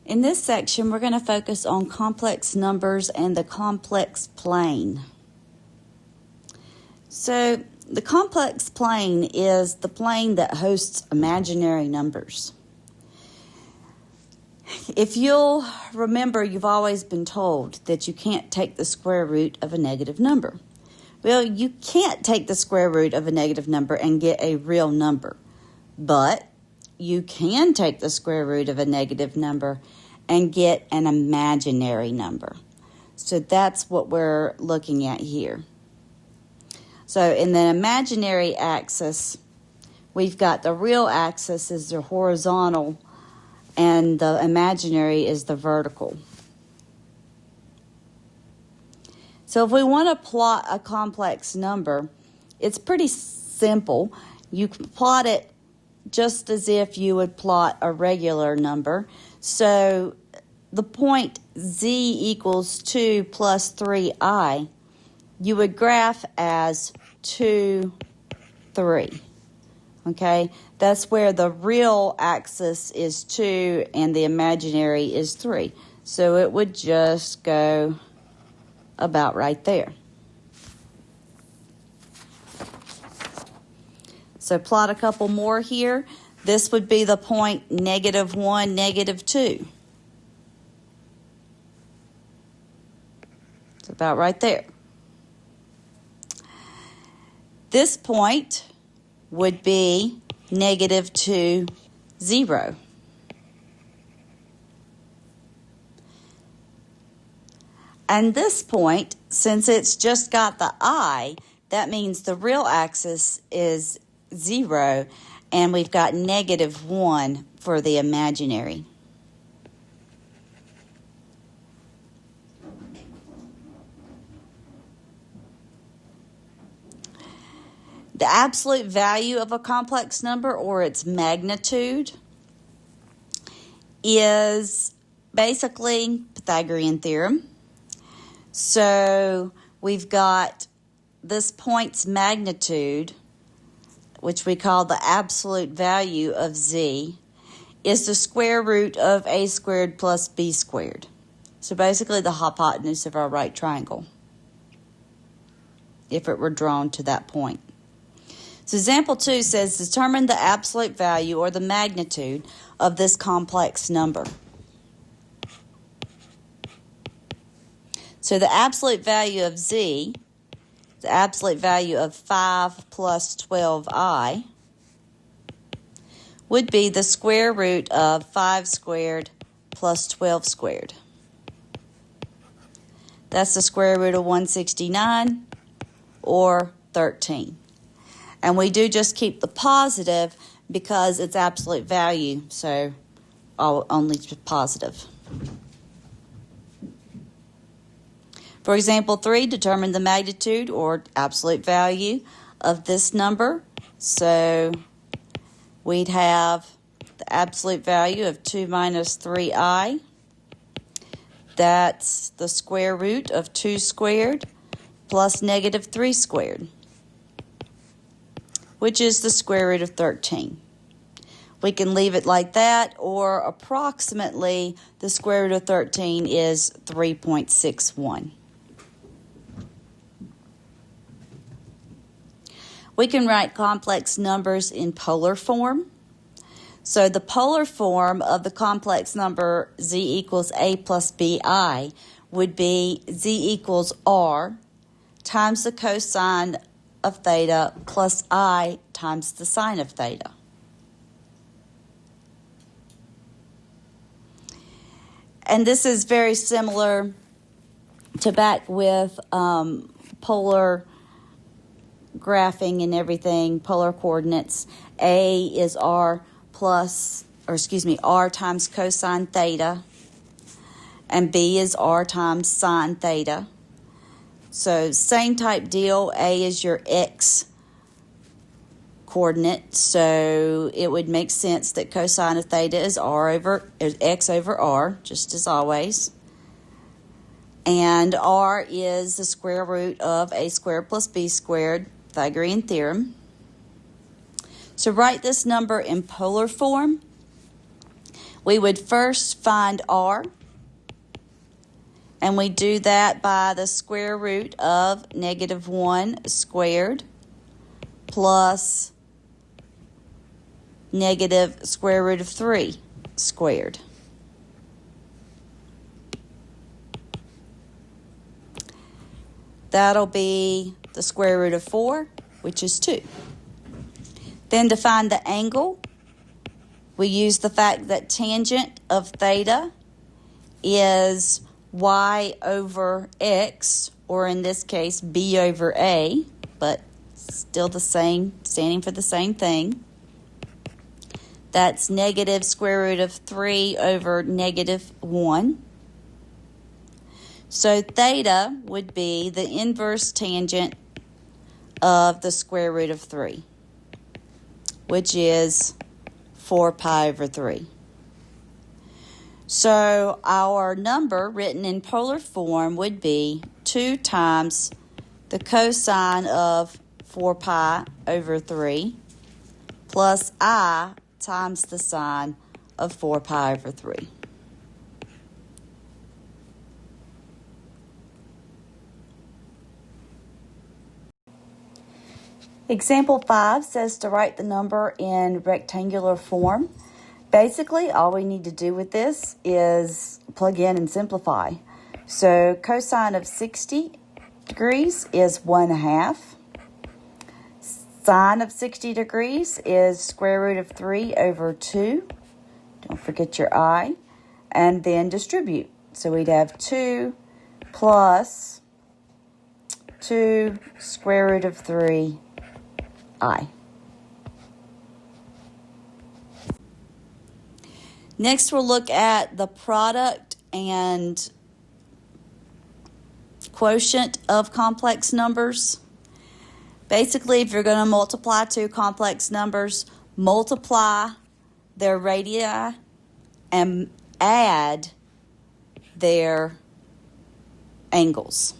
In this section, we're going to focus on complex numbers and the complex plane. So, the complex plane is the plane that hosts imaginary numbers. If you'll remember, you've always been told that you can't take the square root of a negative number. Well, you can't take the square root of a negative number and get a real number, but you can take the square root of a negative number and get an imaginary number. So that's what we're looking at here. So in the imaginary axis, we've got the real axis is the horizontal and the imaginary is the vertical. So if we want to plot a complex number, it's pretty simple. You can plot it just as if you would plot a regular number. So the point z equals 2 plus 3i, you would graph as 2, 3. Okay, that's where the real axis is 2 and the imaginary is 3. So it would just go about right there. So plot a couple more here. This would be the point -1, -2. It's about right there. This point would be -2, 0. And this point, since it's just got the I, that means the real axis is 0, and we've got -1 for the imaginary. The absolute value of a complex number, or its magnitude, is basically Pythagorean theorem. So we've got this point's magnitude, which we call the absolute value of z, is the square root of a squared plus b squared. So basically the hypotenuse of our right triangle, if it were drawn to that point. So example 2 says, determine the absolute value or the magnitude of this complex number. So the absolute value of z, the absolute value of 5 plus 12i, would be the square root of 5 squared plus 12 squared. That's the square root of 169, or 13. And we do just keep the positive because it's absolute value, so only positive. For example 3, determine the magnitude or absolute value of this number. So we'd have the absolute value of 2 minus 3i. That's the square root of 2 squared plus -3 squared, which is the square root of 13. We can leave it like that, or approximately the square root of 13 is 3.61. We can write complex numbers in polar form. So the polar form of the complex number z equals a plus bi would be z equals r times the cosine of theta plus I times the sine of theta. And this is very similar to back with polar graphing and everything, polar coordinates. A is r times cosine theta, and B is r times sine theta. So same type deal. A is your x coordinate, so it would make sense that cosine of theta is x over r, just as always. And r is the square root of a squared plus b squared, Pythagorean theorem. So write this number in polar form. We would first find r, and we do that by the square root of -1 squared plus negative square root of 3 squared. That'll be the square root of 4, which is 2. Then to find the angle, we use the fact that tangent of theta is y over x, or in this case, b over a, but still the same, standing for the same thing. That's negative square root of 3 over -1. So theta would be the inverse tangent of the square root of 3, which is 4 pi over 3. So our number written in polar form would be 2 times the cosine of 4 pi over 3 plus I times the sine of 4 pi over 3. Example 5 says to write the number in rectangular form. Basically, all we need to do with this is plug in and simplify. So cosine of 60 degrees is 1/2. Sine of 60 degrees is square root of 3 over 2. Don't forget your I. And then distribute. So we'd have 2 plus 2 square root of 3 I. Next, we'll look at the product and quotient of complex numbers. Basically, if you're going to multiply two complex numbers, multiply their radii and add their angles.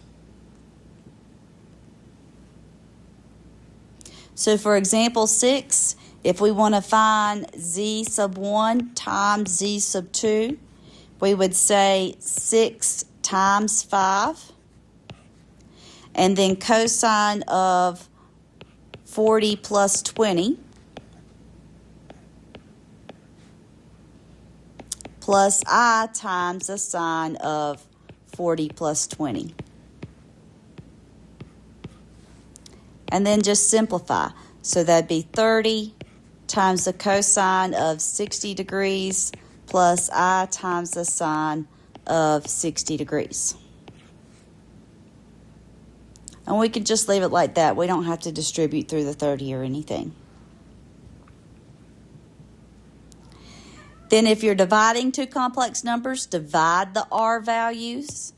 So for example 6, if we want to find z sub 1 times z sub 2, we would say 6 times 5. And then cosine of 40 plus 20 plus I times the sine of 40 plus 20. And then just simplify. So that'd be 30 times the cosine of 60 degrees plus I times the sine of 60 degrees. And we can just leave it like that. We don't have to distribute through the 30 or anything. Then if you're dividing two complex numbers, divide the R values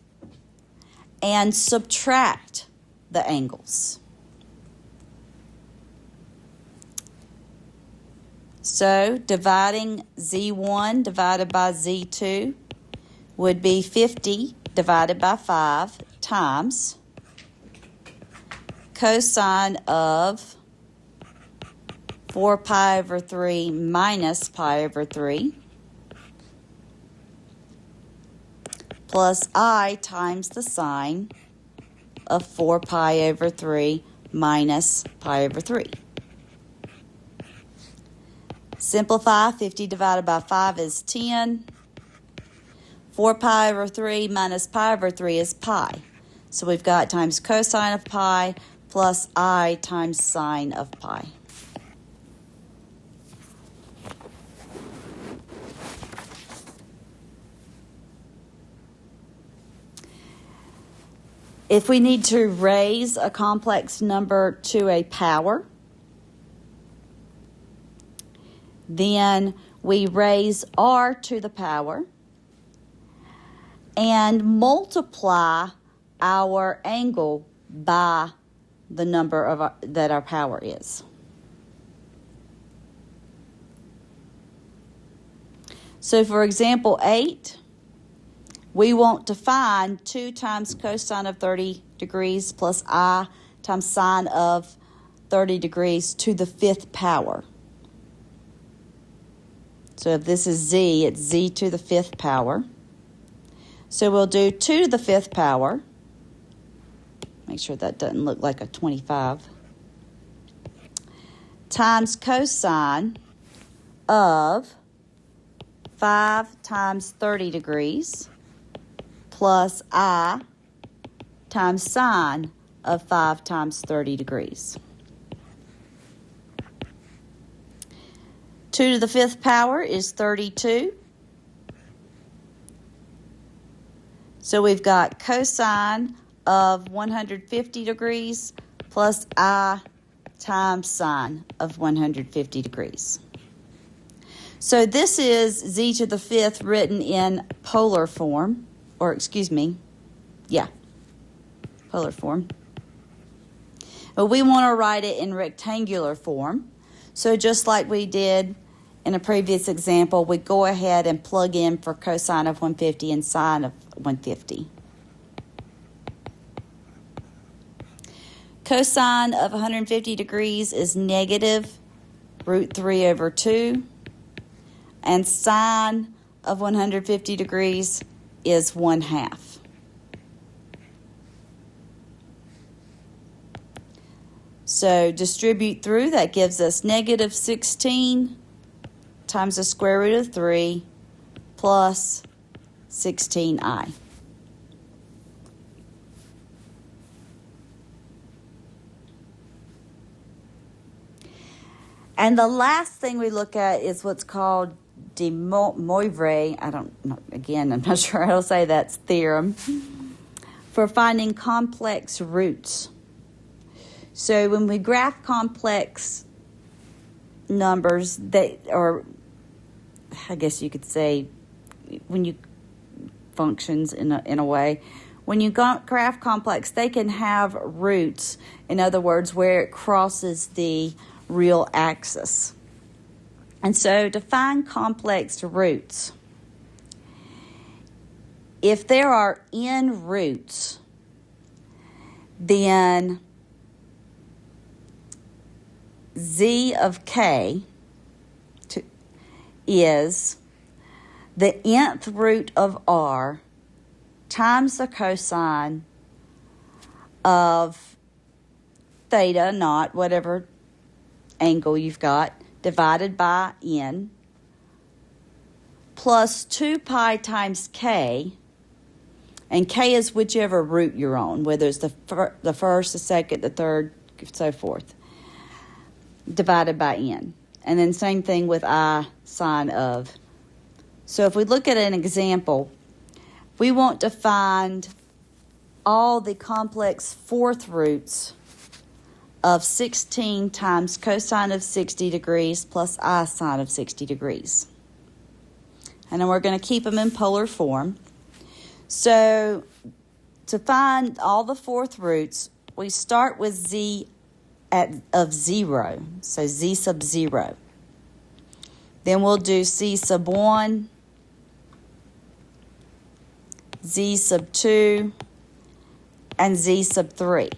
and subtract the angles. So dividing Z1 divided by Z2 would be 50 divided by 5 times cosine of 4 pi over 3 minus pi over 3 plus I times the sine of 4 pi over 3 minus pi over 3. Simplify, 50 divided by 5 is 10. 4 pi over 3 minus pi over 3 is pi. So we've got times cosine of pi plus I times sine of pi. If we need to raise a complex number to a power, then we raise R to the power and multiply our angle by the number that our power is. So for example 8, we want to find 2 times cosine of 30 degrees plus I times sine of 30 degrees to the 5th power. So if this is z, it's z to the 5th power. So we'll do 2 to the 5th power. Make sure that doesn't look like a 25. Times cosine of 5 times 30 degrees plus I times sine of 5 times 30 degrees. 2 to the 5th power is 32. So we've got cosine of 150 degrees plus I times sine of 150 degrees. So this is z to the 5th written in polar form, or excuse me, polar form. But we want to write it in rectangular form. So just like we did in a previous example, we go ahead and plug in for cosine of 150 and sine of 150. Cosine of 150 degrees is negative root 3 over 2. And sine of 150 degrees is 1/2. So distribute through, that gives us negative 16 times the square root of 3 plus 16i. And the last thing we look at is what's called DeMoivre's, I'm not sure how to say that's theorem, for finding complex roots. So when we graph complex numbers, I guess you could say functions in a way, when you graph complex, they can have roots, in other words, where it crosses the real axis. And so to find complex roots, if there are n roots, then z of k is the nth root of r times the cosine of theta, naught, whatever angle you've got, divided by n, plus 2 pi times k, and k is whichever root you're on, whether it's the first, the second, the third, so forth, divided by n. And then same thing with I sine of. So if we look at an example, we want to find all the complex fourth roots of 16 times cosine of 60 degrees plus I sine of 60 degrees. And then we're going to keep them in polar form. So to find all the fourth roots, we start with z of 0, so z sub 0. Then we'll do c sub 1, z sub 2, and z sub 3.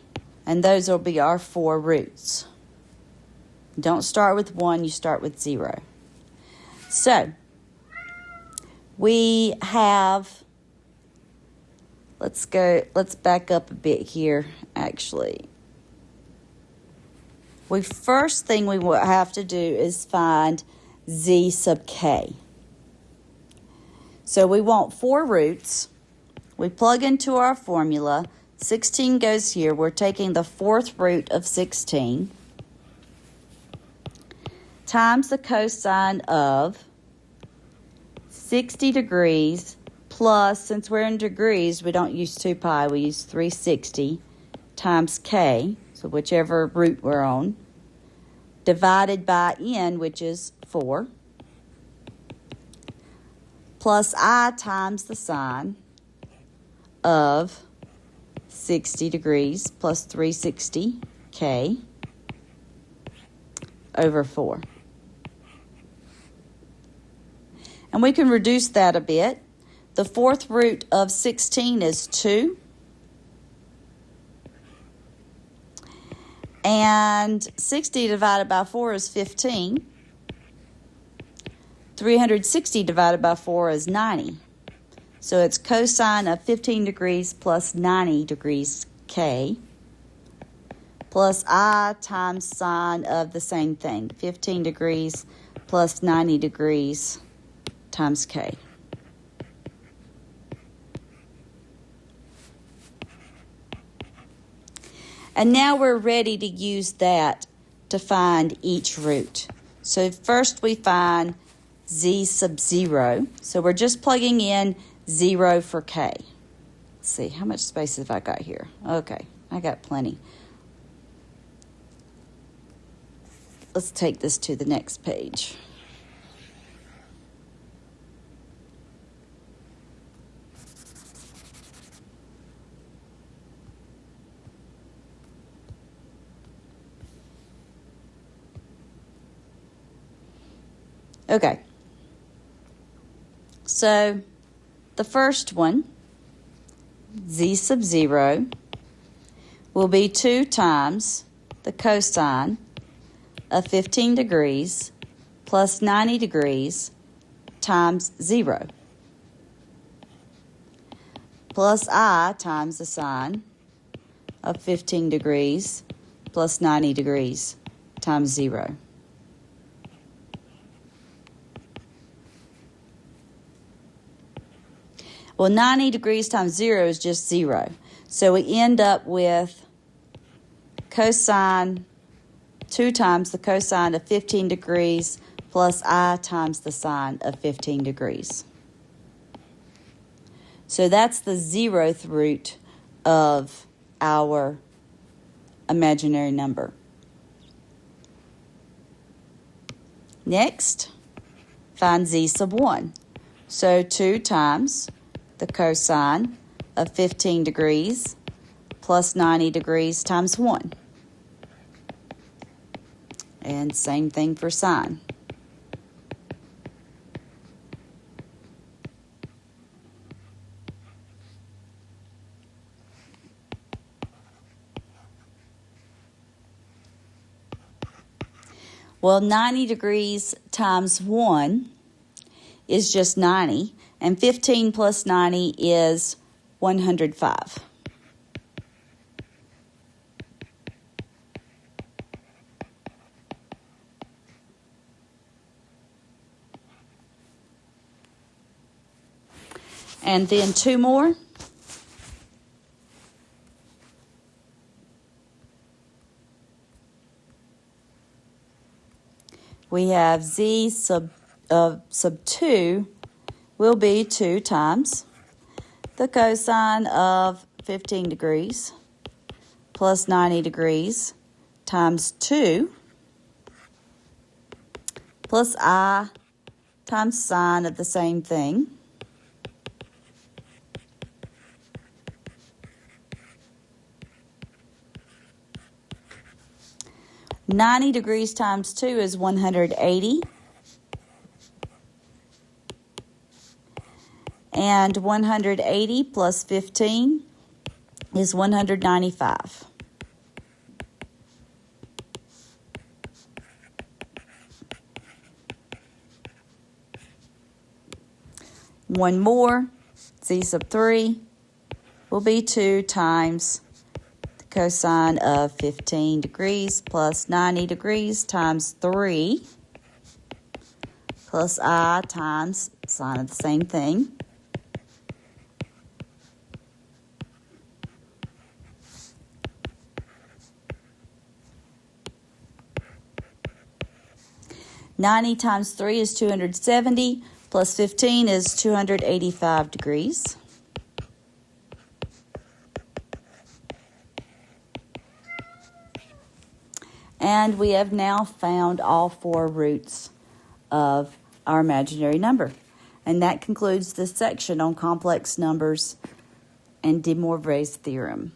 And those will be our 4 roots. Don't start with 1, you start with 0. So, we have, let's back up a bit here, actually. First thing we will have to do is find z sub k. So we want 4 roots. We plug into our formula. 16 goes here. We're taking the 4th root of 16 times the cosine of 60 degrees plus, since we're in degrees, we don't use 2 pi, we use 360 times k, so whichever root we're on, divided by n, which is 4, plus I times the sine of 60 degrees plus 360k over 4. And we can reduce that a bit. The 4th root of 16 is 2. And 60 divided by 4 is 15. 360 divided by 4 is 90. So it's cosine of 15 degrees plus 90 degrees K plus I times sine of the same thing, 15 degrees plus 90 degrees times K. And now we're ready to use that to find each root. So first we find z sub 0. So we're just plugging in 0 for k. Let's see, how much space have I got here? Okay, I got plenty. Let's take this to the next page. Okay, so the first one, z sub 0, will be 2 times the cosine of 15 degrees plus 90 degrees times 0 plus I times the sine of 15 degrees plus 90 degrees times 0. Well, 90 degrees times 0 is just 0. So we end up with cosine 2 times the cosine of 15 degrees plus I times the sine of 15 degrees. So that's the 0th root of our imaginary number. Next, find z sub 1. So 2 times the cosine of 15 degrees plus 90 degrees times 1. And same thing for sine. Well, 90 degrees times 1 is just 90, and 15 plus 90 is 105. And then 2 more. We have z sub 2 will be 2 times the cosine of 15 degrees plus 90 degrees times 2 plus I times sine of the same thing .90 degrees times 2 is 180. And 180 plus 15 is 195. One more, z sub 3 will be 2 times the cosine of 15 degrees plus 90 degrees times 3 plus I times sine of the same thing. .90 times 3 is 270, plus 15 is 285 degrees. And we have now found all 4 roots of our imaginary number. And that concludes this section on complex numbers and DeMoivre's theorem.